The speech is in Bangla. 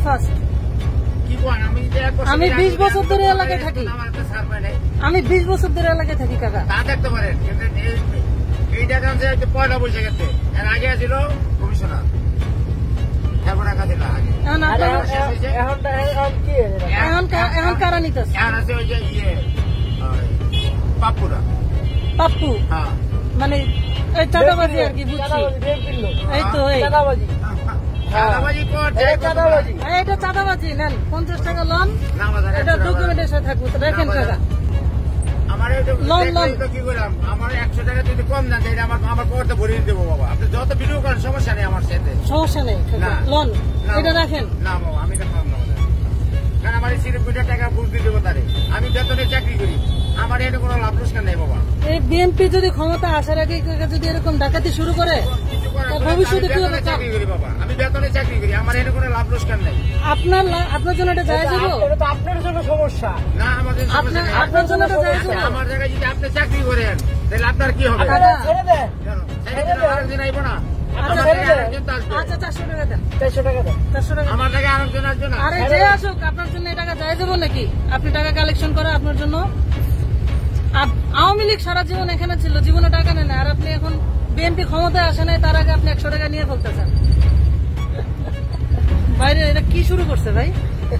ফার্স্ট। আমি 20 বছর ধরে এলাকায় থাকি। আমি 20 বছর ধরে এলাকায় থাকি কাকা। তা দেখতে পারেন, কিন্তু এই টাকা পয়লা বৈশাখের এর আগে ছিল কমিশনার, এখন কারা নিতেছে? এখন আছে ওই যে পাপ্পুরা। পাপ্পু মানে এই চাঁদাবাজি আর কি, বুঝছি। এই তো এটা চাঁদাবাজি। নেন 50 টাকা লোন, এটা ডকুমেন্টের সাথে থাকবো। দেখেন কাকা, লোন কি করলাম, আমার 100 টাকা যদি কম না দেয় আমার পরে ভরিয়ে দেবো বাবা। আপনি যত ভিডিও করেন সমস্যা নেই, আমার সাথে সমস্যা নেই। লোন এটা রাখেন না বাবা, আমি রাখলাম না, কারণ আমার সিরিপ টাকা বুঝতে দেবো তারে। আমি বেতনে চাকরি করি, আমার এটা কোনো লাভ লোকসান নেই বাবা। এই বিএনপি যদি ক্ষমতা আসার আগে যদি এরকম ডাকাতি শুরু করে ভবিষ্যতে কি হবে? চাকরি করি বাবা, আমি বেতনে চাকরি করি, আমার এটা কোনো লাভ লোকসান নেই। আপনার জন্য এটা জায়েজ হবে? আপনার জন্য সমস্যা না, আমাদের আপনার জন্য এটা জায়েজ হবে? আমার জায়গায় যদি আপনি চাকরি করেন তাহলে আপনার কি হবে? ছেড়ে দেন, আরেকদিন আইবো না। আচ্ছা 400 টাকা দেন। 400 টাকা দেন। 400 টাকা আমার জায়গায় আরেকজন আসবে না। আরে যে আসুক, আপনার জন্য এই টাকা জায়েজ হবে নাকি? আপনি টাকা কালেকশন করে আপনার জন্য। আওয়ামী লীগ সারা জীবন এখানে ছিল, জীবনে টাকা নেয় না। আর আপনি এখন বিএনপি ক্ষমতায় আসে নাই, তার আগে আপনি 100 টাকা নিয়ে ফেলতেছেন। বাইরে এটা কি শুরু করছে ভাই?